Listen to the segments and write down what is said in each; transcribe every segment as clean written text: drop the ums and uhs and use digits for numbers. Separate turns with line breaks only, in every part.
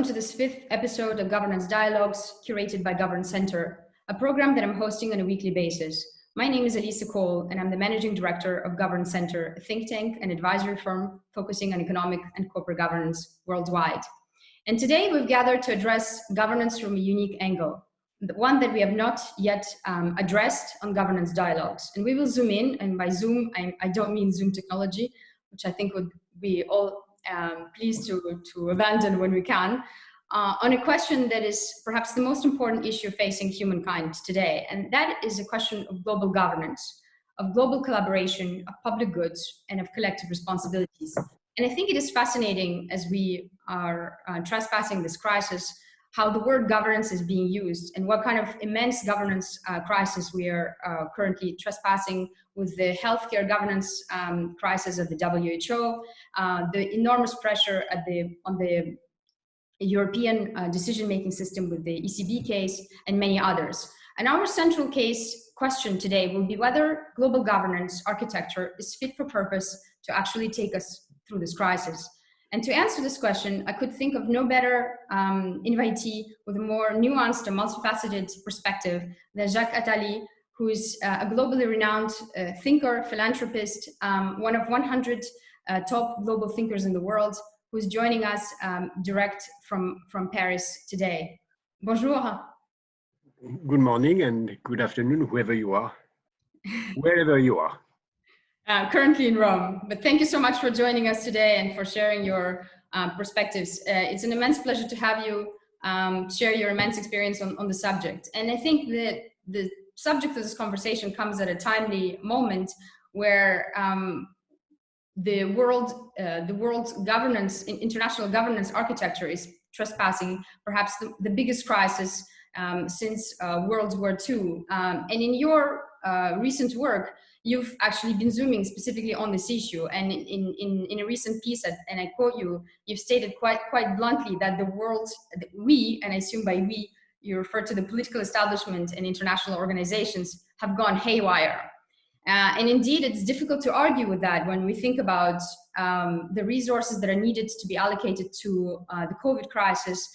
welcome to this 5th episode of Governance Dialogues, curated by Governance Center, a program that I'm hosting on a weekly basis. My name is Alissa, Kole, and I'm the Managing Director of Governance Center, a think tank and advisory firm focusing on economic and corporate governance worldwide. And today we've gathered to address governance from a unique angle, the one that we have not yet addressed on Governance Dialogues. And we will zoom in, and by zoom, I don't mean Zoom technology, which I think would be all pleased to abandon when we can, on a question that is perhaps the most important issue facing humankind today. And that is a question of global governance, of global collaboration, of public goods, and of collective responsibilities. And I think it is fascinating as we are trespassing this crisis, how the word governance is being used and what kind of immense governance crisis we are currently trespassing with the healthcare governance crisis of the WHO, the enormous pressure on the European decision-making system with the ECB case and many others. And our central case question today will be whether global governance architecture is fit for purpose to actually take us through this crisis. And to answer this question, I could think of no better invitee with a more nuanced and multifaceted perspective than Jacques Attali, who is a globally renowned thinker, philanthropist, one of 100 top global thinkers in the world, who is joining us direct from Paris today. Bonjour.
Good morning and good afternoon, whoever you are, wherever you are.
Currently in Rome, but thank you so much for joining us today and for sharing your perspectives. It's an immense pleasure to have you share your immense experience on the subject. And I think that the subject of this conversation comes at a timely moment where the world's governance, international governance architecture is trespassing perhaps the biggest crisis since World War II. And in your recent work, you've actually been zooming specifically on this issue. And in a recent piece, and I quote you, you've stated quite bluntly that the world, we, and I assume by we, you refer to the political establishment and international organizations, have gone haywire. And indeed, it's difficult to argue with that when we think about the resources that are needed to be allocated to the COVID crisis,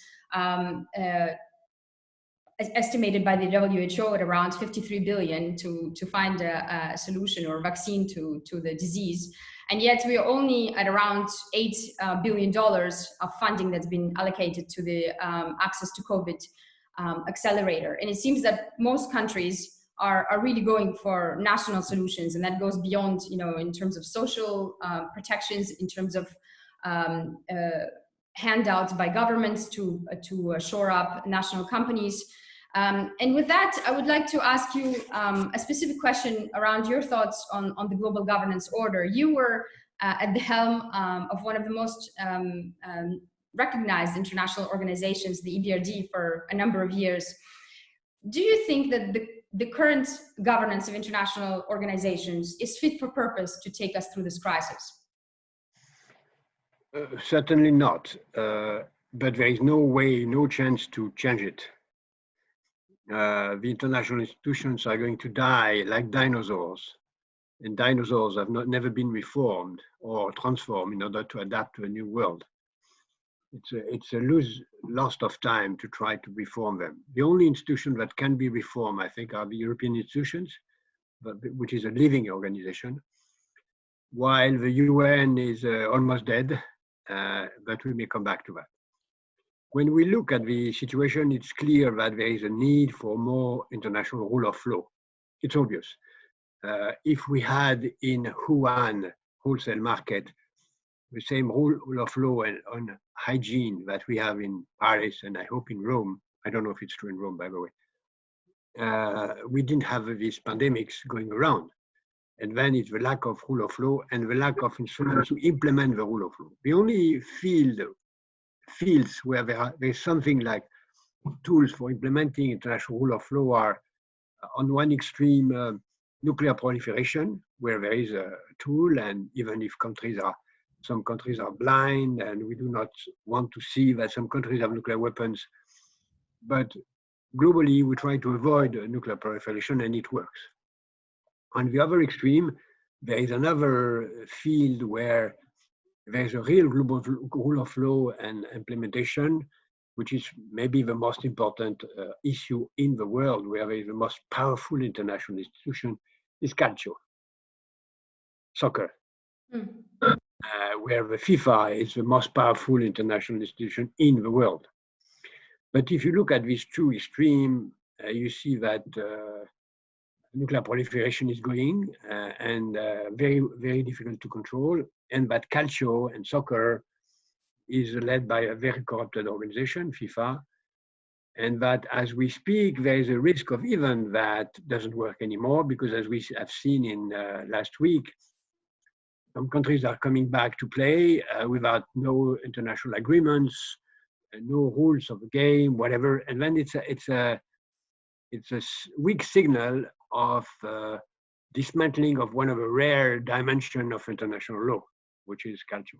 estimated by the WHO at around 53 billion to find a solution or vaccine to the disease. And yet we are only at around $8 billion of funding that's been allocated to the Access to COVID accelerator. And it seems that most countries are really going for national solutions, and that goes beyond, in terms of social protections, in terms of handouts by governments to shore up national companies. And with that, I would like to ask you a specific question around your thoughts on the global governance order. You were at the helm of one of the most recognized international organizations, the EBRD, for a number of years. Do you think that the current governance of international organizations is fit for purpose to take us through this crisis?
Certainly not, but there is no way, no chance to change it. The international institutions are going to die like dinosaurs, and dinosaurs have never been reformed or transformed in order to adapt to a new world. It's a loss of time to try to reform them. The only institution that can be reformed, I think, are the European institutions, which is a living organization, while the UN is almost dead, but we may come back to that. When we look at the situation, it's clear that there is a need for more international rule of law. It's obvious. If we had in Wuhan wholesale market the same rule of law on hygiene that we have in Paris and I hope in Rome, I don't know if it's true in Rome, by the way, we didn't have these pandemics going around. And then it's the lack of rule of law and the lack of instruments to implement the rule of law. The only fields where there's something like tools for implementing international rule of law are on one extreme nuclear proliferation, where there is a tool, and even if some countries are blind and we do not want to see that some countries have nuclear weapons, but globally we try to avoid nuclear proliferation and it works. On the other extreme, there is another field where there's a real global rule of law and implementation, which is maybe the most important issue in the world, where there is the most powerful international institution, is calcio, soccer. Where the FIFA is the most powerful international institution in the world. But if you look at these two extremes, you see that nuclear proliferation is going and very, very difficult to control, and that calcio and soccer is led by a very corrupted organization, FIFA, and that as we speak, there is a risk of even that doesn't work anymore, because as we have seen in last week, some countries are coming back to play without no international agreements, no rules of the game, whatever. And then it's a weak signal of dismantling of one of the rare dimensions of international law, which is culture.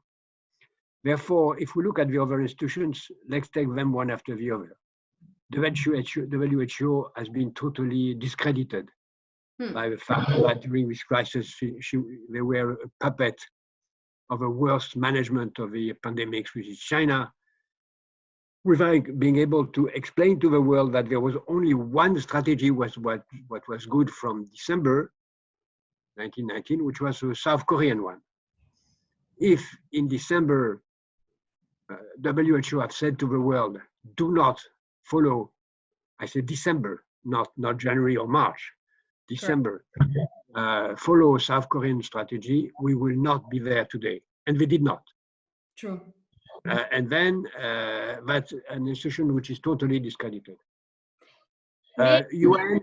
Therefore, if we look at the other institutions, let's take them one after the other. The WHO has been totally discredited by the fact that during this crisis, they were a puppet of the worst management of the pandemics, which is China, without being able to explain to the world that there was only one strategy was what was good from December 1919, which was the South Korean one. If in December, WHO have said to the world, do not follow, I said December, not January or March, December, follow South Korean strategy, we will not be there today. And they did not.
True.
And then that's an institution which is totally discredited. UN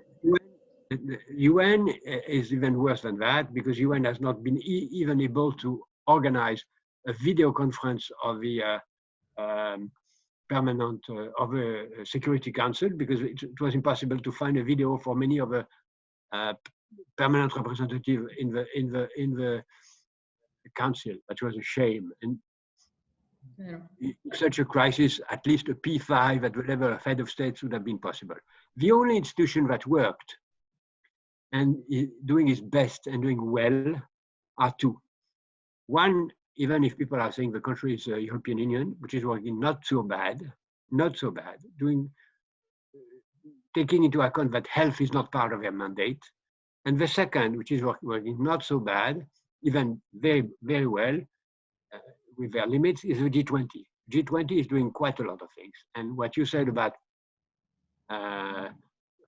is even worse than that, because UN has not been even able to organize a video conference of the permanent of the Security Council, because it was impossible to find a video for many of the permanent representatives in the council. That was a shame. And in such a crisis, at least a P5 at the level of head of states would have been possible. The only institution that worked and is doing its best and doing well are two. One, even if people are saying the country is the European Union, which is working not so bad, taking into account that health is not part of their mandate. And the second, which is working not so bad, even very, very well, with their limits, is the G20. G20 is doing quite a lot of things. And what you said about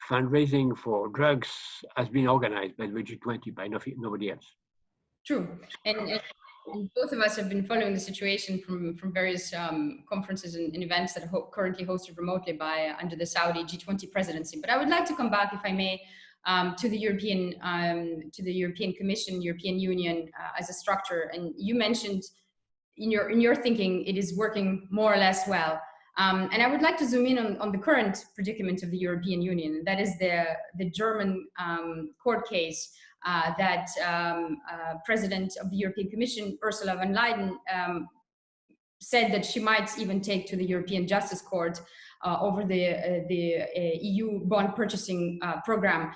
fundraising for drugs has been organized by the G20, by nobody else.
True. And both of us have been following the situation from various conferences and events that are currently hosted remotely under the Saudi G20 presidency. But I would like to come back, if I may, to the European Commission, European Union as a structure. And you mentioned in your thinking it is working more or less well. And I would like to zoom in on the current predicament of the European Union. That is the German court case that President of the European Commission, Ursula von der Leyen, said that she might even take to the European Justice Court over the EU bond purchasing program.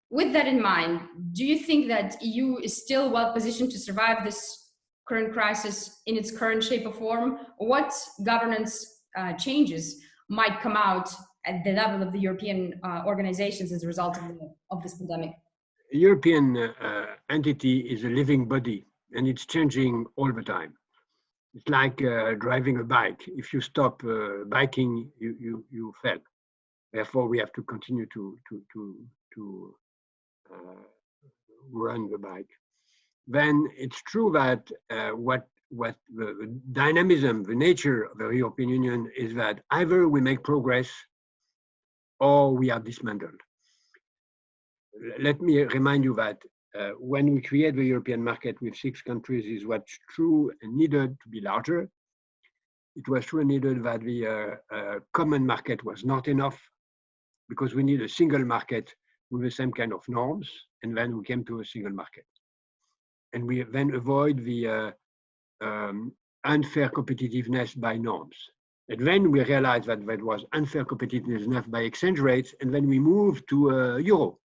With that in mind, do you think that EU is still well positioned to survive this current crisis in its current shape or form? What governance changes might come out at the level of the European organizations as a result of this pandemic?
A European entity is a living body, and it's changing all the time. It's like driving a bike. If you stop biking, you fail. Therefore, we have to continue to run the bike. Then it's true that what the dynamism, the nature of the European Union is that either we make progress or we are dismantled. Let me remind you that when we create the European market with 6 countries is what's true and needed to be larger. It was true and needed that the common market was not enough, because we need a single market with the same kind of norms, and then we came to a single market. And we then avoid the unfair competitiveness by norms. And then we realized that there was unfair competitiveness by exchange rates, and then we moved to euro.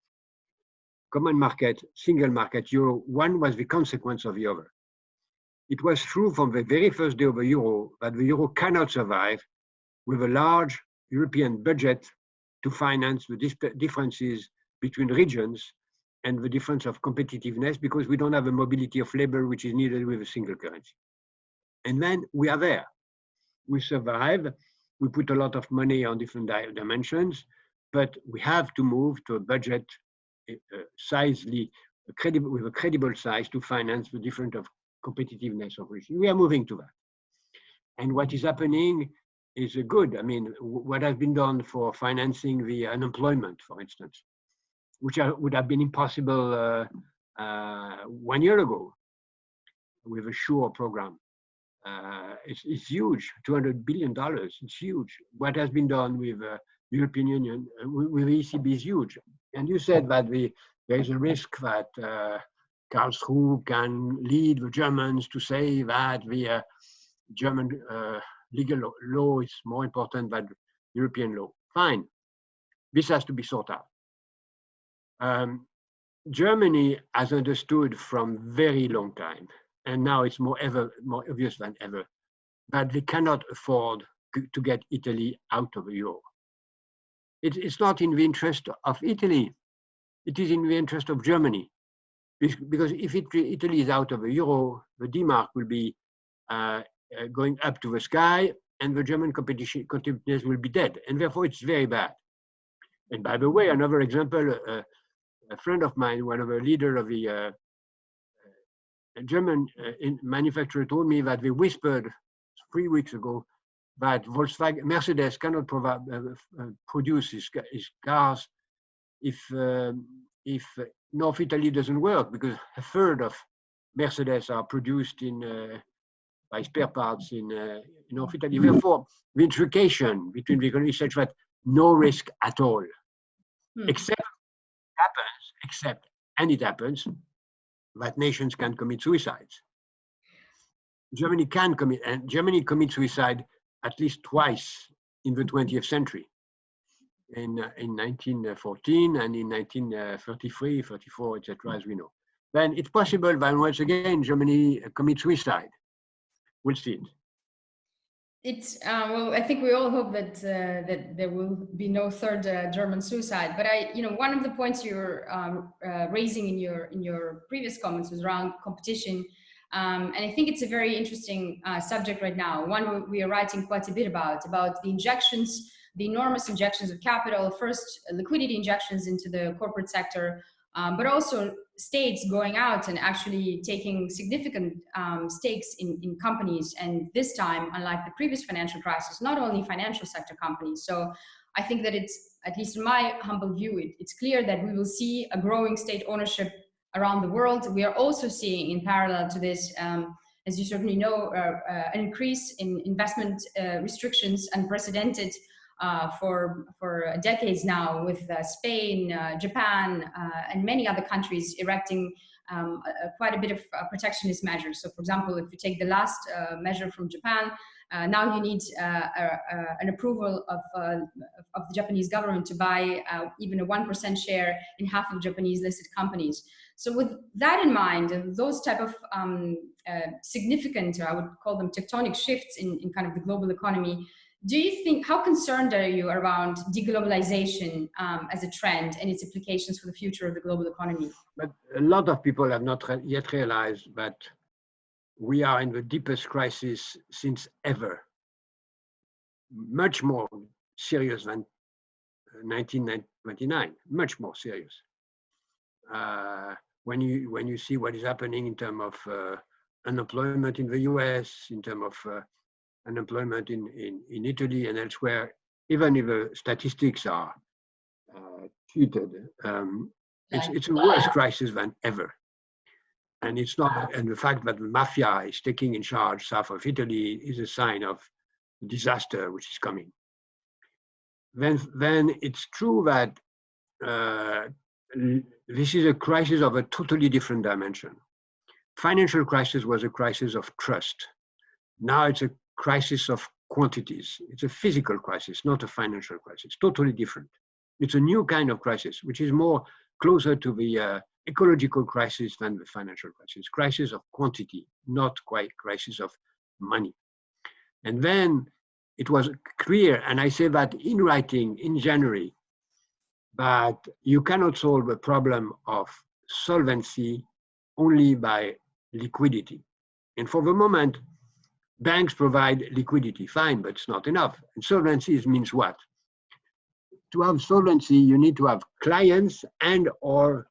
Common market, single market, euro, one was the consequence of the other. It was true from the very first day of the euro that the euro cannot survive with a large European budget to finance the differences between regions and the difference of competitiveness, because we don't have a mobility of labor which is needed with a single currency. And then we are there. We survive. We put a lot of money on different dimensions, but we have to move to a budget with a credible size to finance the different of competitiveness of regions. We are moving to that. And what is happening is good. I mean, what has been done for financing the unemployment, for instance, which would have been impossible 1 year ago with a SURE program. It's huge, $200 billion, it's huge. What has been done with the European Union, with the ECB is huge. And you said that there is a risk that Karlsruhe can lead the Germans to say that the German legal law is more important than European law. Fine, this has to be sorted out. Germany has understood from very long time, and now it's more obvious than ever, that they cannot afford to get Italy out of the euro. It's not in the interest of Italy, it is in the interest of Germany. Because if Italy is out of the euro, the D-mark will be going up to the sky, and the German competitiveness will be dead, and therefore it's very bad. And by the way, another example, a friend of mine, one of the leaders of the German manufacturer, told me that they whispered 3 weeks ago that Mercedes cannot produce his cars if North Italy doesn't work, because a third of Mercedes are produced by spare parts in North Italy. Therefore, the intrication between the economies is such that no risk at all, except it happens, that nations can commit suicides. Germany commits suicide at least twice in the 20th century, in 1914 and in 1933, 34, etc., as we know. Then it's possible that once again Germany commits suicide. We'll see it.
It's well, I think we all hope that that there will be no third German suicide. But one of the points you're raising in your previous comments was around competition, and I think it's a very interesting subject right now. One we are writing quite a bit about the injections, the enormous injections of capital. First, liquidity injections into the corporate sector, but also states going out and actually taking significant stakes in companies. And this time, unlike the previous financial crisis, not only financial sector companies. So I think that it's, at least in my humble view, it's clear that we will see a growing state ownership around the world. We are also seeing, in parallel to this, as you certainly know, an increase in investment restrictions, unprecedented for decades now, with Spain, Japan, and many other countries erecting quite a bit of protectionist measures. So, for example, if you take the last measure from Japan, now you need an approval of the Japanese government to buy even a 1% share in half of Japanese listed companies. So with that in mind, those type of significant, I would call them tectonic shifts in kind of the global economy, do you think, how concerned are you around deglobalization as a trend and its implications for the future of the global economy?
But a lot of people have not yet realized that we are in the deepest crisis since ever, much more serious than 1929, much more serious. When you see what is happening in terms of unemployment in the US, in terms of unemployment in Italy and elsewhere, even if the statistics are cheated, it's a worse crisis than ever. And it's not, and the fact that the mafia is taking in charge south of Italy is a sign of disaster which is coming. Then it's true that this is a crisis of a totally different dimension. Financial crisis was a crisis of trust. Now it's a crisis of quantities. It's a physical crisis, not a financial crisis, totally different. It's a new kind of crisis, which is more closer to the ecological crisis than the financial crisis of quantity, not quite crisis of money. And then it was clear, and I say that in writing in January, that you cannot solve a problem of solvency only by liquidity. And for the moment, banks provide liquidity, fine, but it's not enough. And solvency means what? To have solvency, you need to have clients and or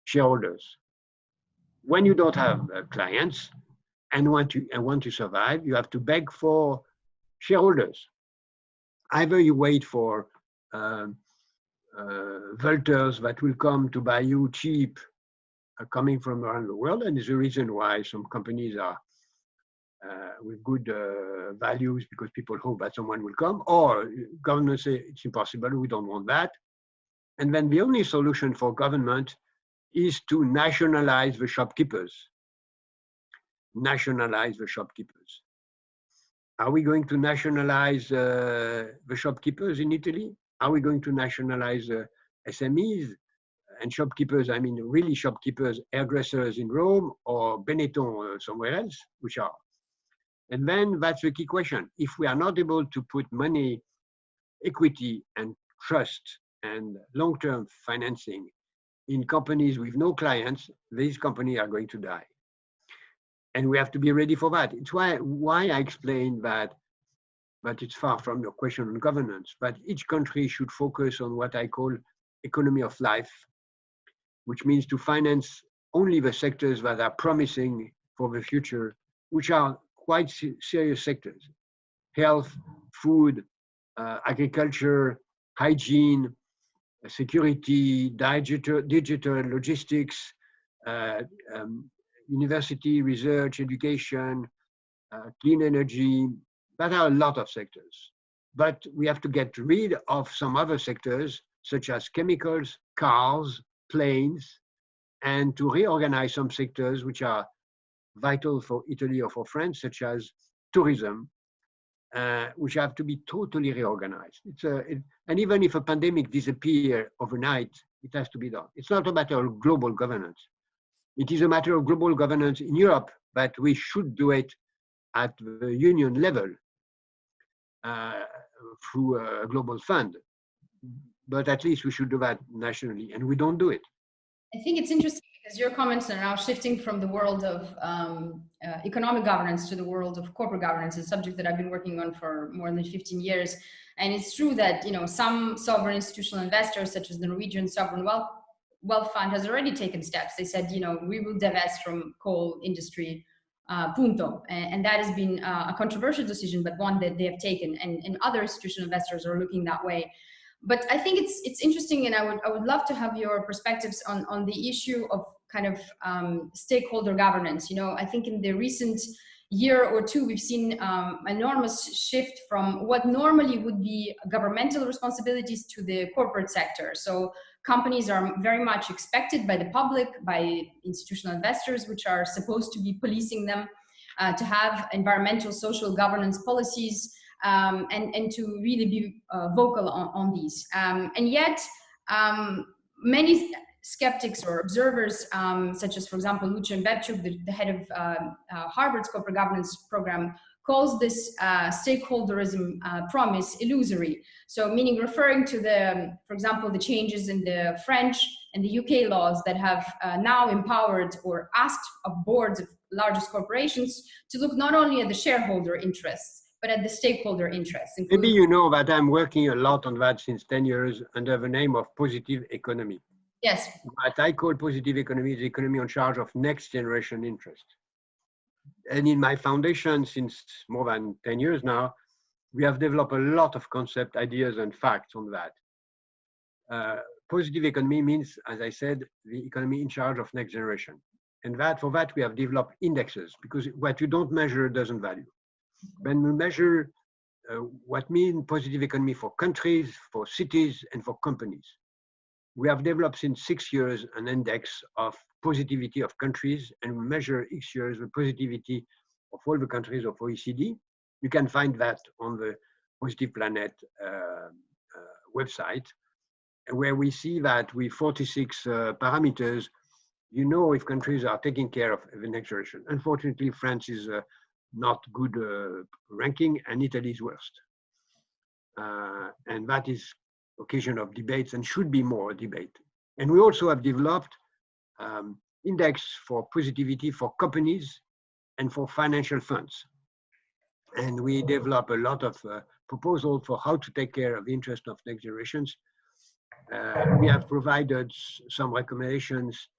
shareholders. When you don't have clients and want to survive, you have to beg for shareholders. Either you wait for vultures that will come to buy you cheap, coming from around the world, and is the reason why some companies are with good values, because people hope that someone will come, or governments say it's impossible, we don't want that. And then the only solution for government is to nationalize the shopkeepers. Nationalize the shopkeepers. Are we going to nationalize the shopkeepers in Italy? Are we going to nationalize SMEs and shopkeepers? I mean, really shopkeepers, hairdressers in Rome or Benetton somewhere else, which are. And then that's the key question. If we are not able to put money, equity and trust and long-term financing in companies with no clients, these companies are going to die. And we have to be ready for that. It's why I explained that, but it's far from your question on governance, but each country should focus on what I call economy of life, which means to finance only the sectors that are promising for the future, which are quite serious sectors: health, food, agriculture, hygiene, security, digital logistics, university, research, education, clean energy. That are a lot of sectors. But we have to get rid of some other sectors, such as chemicals, cars, planes, and to reorganize some sectors which are vital for Italy or for France, such as tourism, which have to be totally reorganized. And even if a pandemic disappears overnight, it has to be done. It's not a matter of global governance. It is a matter of global governance in Europe, but we should do it at the union level through a global fund. But at least we should do that nationally, and we don't do it.
I think it's interesting because your comments are now shifting from the world of economic governance to the world of corporate governance, a subject that I've been working on for more than 15 years. And it's true that, you know, some sovereign institutional investors, such as the Norwegian Sovereign Wealth Fund, has already taken steps. They said, you know, we will divest from coal industry, punto. And that has been a controversial decision, but one that they have taken. And other institutional investors are looking that way. But I think it's interesting, and I would love to have your perspectives on the issue of kind of stakeholder governance. You know, I think in the recent year or two, we've seen enormous shift from what normally would be governmental responsibilities to the corporate sector. So companies are very much expected by the public, by institutional investors, which are supposed to be policing them, to have environmental, social governance policies, and to really be vocal on these. And yet, many skeptics or observers, such as, for example, Lucian Bebchuk, the head of Harvard's corporate governance program, calls this stakeholderism promise illusory. So meaning referring to the, for example, the changes in the French and the UK laws that have now empowered or asked of boards of largest corporations to look not only at the shareholder interests, but at the stakeholder interests.
Maybe you know that I'm working a lot on that since 10 years under the name of positive economy.
Yes.
What I call positive economy is the economy on charge of next generation interest. And in my foundation, since more than 10 years now, we have developed a lot of concept, ideas, and facts on that. Positive economy means, as I said, the economy in charge of next generation. And for that, we have developed indexes, because what you don't measure doesn't value. When we measure what means positive economy for countries, for cities, and for companies, we have developed since 6 years an index of positivity of countries, and we measure each year the positivity of all the countries of OECD. You can find that on the Positive Planet website, where we see that with 46 parameters, you know if countries are taking care of the next generation. Unfortunately, France is not good ranking, and Italy is worst. And that is occasion of debates and should be more debate. And we also have developed index for positivity for companies and for financial funds. And we develop a lot of proposals for how to take care of the interest of next generations. We have provided some recommendations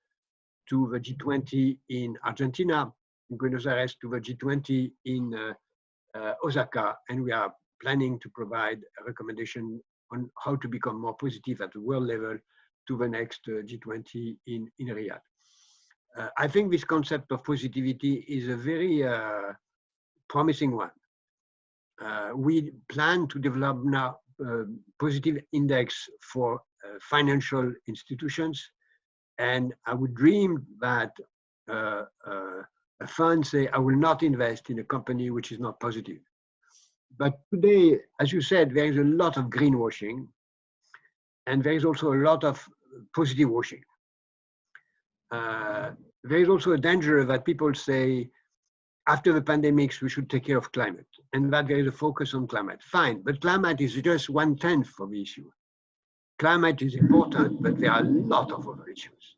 to the G20 in Argentina, in Buenos Aires, to the G20 in Osaka, and we are planning to provide a recommendation on how to become more positive at the world level to the next G20 in Riyadh. I think this concept of positivity is a very promising one. We plan to develop now a positive index for financial institutions, and I would dream that a fund say, I will not invest in a company which is not positive. But today, as you said, there is a lot of greenwashing, and there is also a lot of positive washing. There is also a danger that people say, after the pandemics, we should take care of climate, and that there is a focus on climate. Fine, but climate is just 1/10 of the issue. Climate is important, but there are a lot of other issues.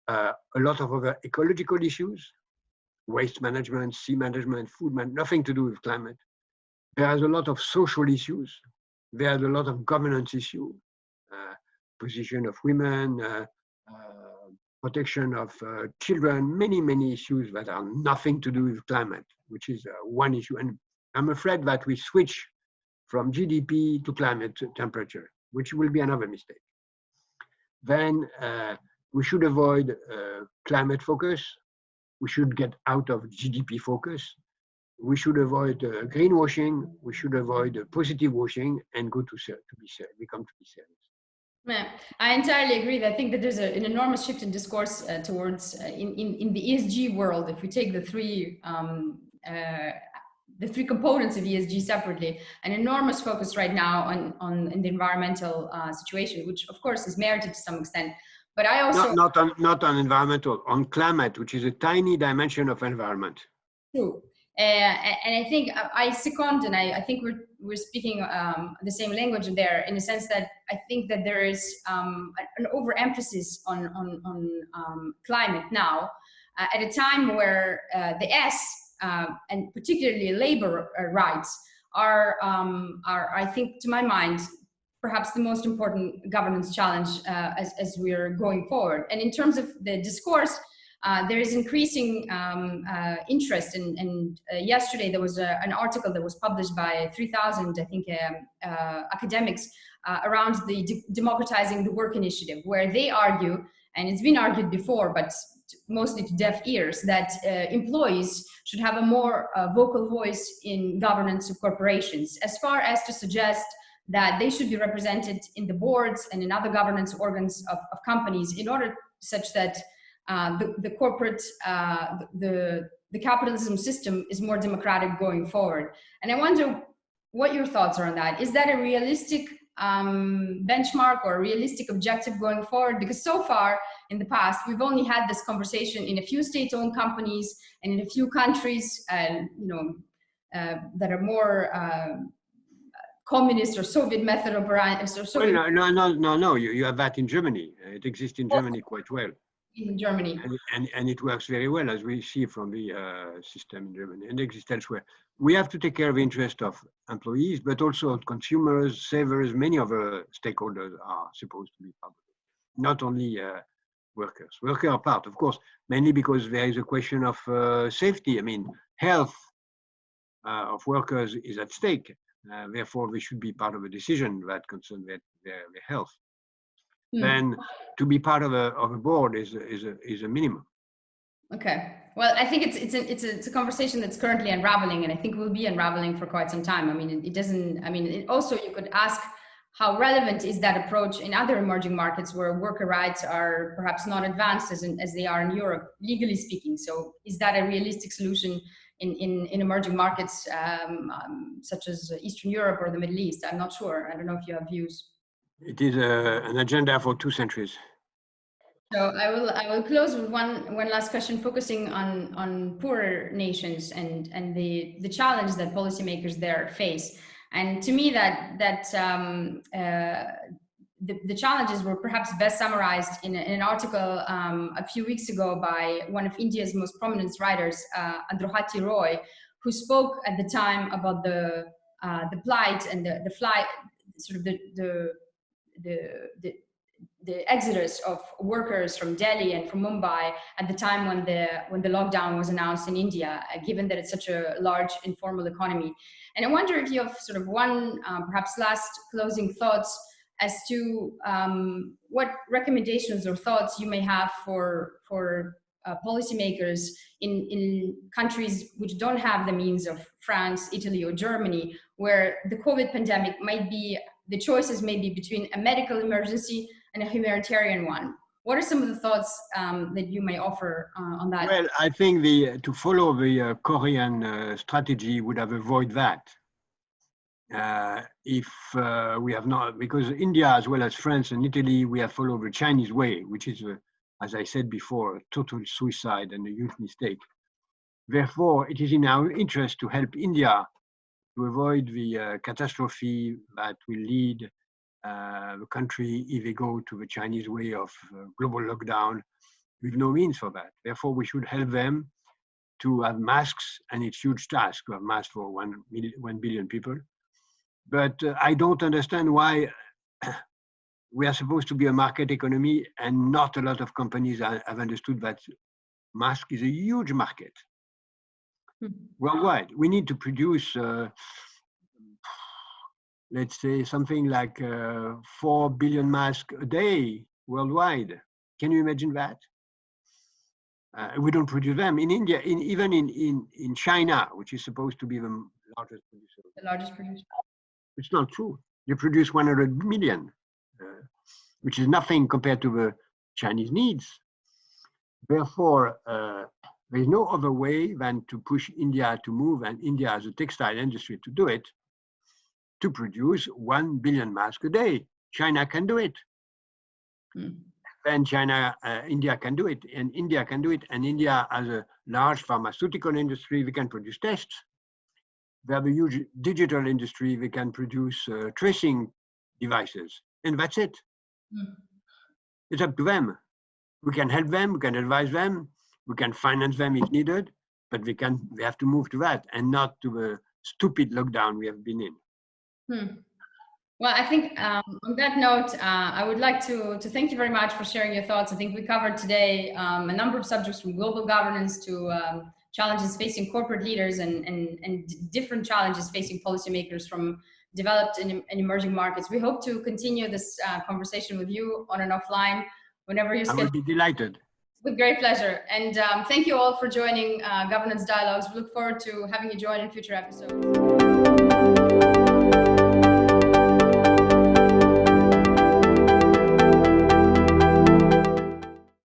A lot of other ecological issues, waste management, sea management, food management, nothing to do with climate. There is a lot of social issues. There is a lot of governance issues, position of women, protection of children, many issues that are nothing to do with climate, which is one issue. And I'm afraid that we switch from GDP to climate temperature, which will be another mistake. Then we should avoid climate focus. We should get out of GDP focus. We should avoid greenwashing. We should avoid positive washing and go to become to be serious.
Yeah, I entirely agree. I think that there's an enormous shift in discourse towards in the ESG world. If we take the three components of ESG separately, an enormous focus right now on the environmental situation, which of course is merited to some extent. But I also
not on environmental, on climate, which is a tiny dimension of environment.
True. And I think I second, and I think we're speaking the same language there, in the sense that I think that there is an overemphasis on climate now, at a time where the S and particularly labor rights are I think, to my mind, perhaps the most important governance challenge as we're going forward. And in terms of the discourse, there is increasing interest, and yesterday there was an article that was published by 3,000, I think, academics around the Democratizing the Work initiative, where they argue, and it's been argued before, but mostly to deaf ears, that employees should have a more vocal voice in governance of corporations, as far as to suggest that they should be represented in the boards and in other governance organs of companies, in order such that the corporate, the capitalism system is more democratic going forward. And I wonder what your thoughts are on that. Is that a realistic benchmark or a realistic objective going forward? Because so far in the past, we've only had this conversation in a few state-owned companies and in a few countries, that are more communist or Soviet method of
No. You have that in Germany. It exists in Germany quite well.
In Germany.
And it works very well, as we see from the system in Germany, and exists elsewhere. We have to take care of the interest of employees, but also consumers, savers, many other stakeholders are supposed to be part of it. Not only workers. Workers are part, of course, mainly because there is a question of safety. I mean, health of workers is at stake. Therefore, they should be part of a decision that concerns their health. Then to be part of a board is a minimum.
Okay. Well, I think it's a conversation that's currently unraveling, and I think will be unraveling for quite some time. I mean, it doesn't. I mean, also you could ask how relevant is that approach in other emerging markets where worker rights are perhaps not advanced as they are in Europe, legally speaking. So, is that a realistic solution in emerging markets such as Eastern Europe or the Middle East? I'm not sure. I don't know if you have views.
It is an agenda for 2 centuries.
So I will close with one last question, focusing on poorer nations and the challenge that policymakers there face. And to me, the challenges were perhaps best summarized in an article a few weeks ago by one of India's most prominent writers, Androhati Roy, who spoke at the time about the plight and the flight, sort of the exodus of workers from Delhi and from Mumbai at the time when the lockdown was announced in India, given that it's such a large informal economy. And I wonder if you have sort of one perhaps last closing thoughts as to what recommendations or thoughts you may have for policymakers in countries which don't have the means of France, Italy, or Germany, where the COVID pandemic might be, the choices may be between a medical emergency and a humanitarian one. What are some of the thoughts that you may offer on that?
Well, I think to follow the Korean strategy would have avoided that. If we have not, because India as well as France and Italy, we have followed the Chinese way, which is, as I said before, a total suicide and a huge mistake. Therefore, it is in our interest to help India to avoid the catastrophe that will lead the country if they go to the Chinese way of global lockdown with no means for that. Therefore, we should help them to have masks, and it's a huge task to have masks for 1 billion people. But I don't understand why we are supposed to be a market economy and not a lot of companies have understood that mask is a huge market worldwide. We need to produce, let's say, something like 4 billion masks a day worldwide. Can you imagine that? We don't produce them. In India, even in China, which is supposed to be the largest producer.
The largest producer.
It's not true. They produce 100 million, which is nothing compared to the Chinese needs. Therefore, there is no other way than to push India to move, and India as a textile industry to do it, to produce 1 billion masks a day. China can do it. Then India can do it, and India can do it, and India has a large pharmaceutical industry, we can produce tests. They have a huge digital industry, we can produce tracing devices, and that's it. It's up to them. We can help them, we can advise them, we can finance them if needed, but we have to move to that and not to the stupid lockdown we have been in.
Well, I think on that note, I would like to thank you very much for sharing your thoughts. I think we covered today a number of subjects, from global governance to challenges facing corporate leaders and different challenges facing policymakers from developed and emerging markets. We hope to continue this conversation with you on and offline whenever you're scheduled.
I would be delighted.
With great pleasure. And thank you all for joining Governance Dialogues. We look forward to having you join in future episodes.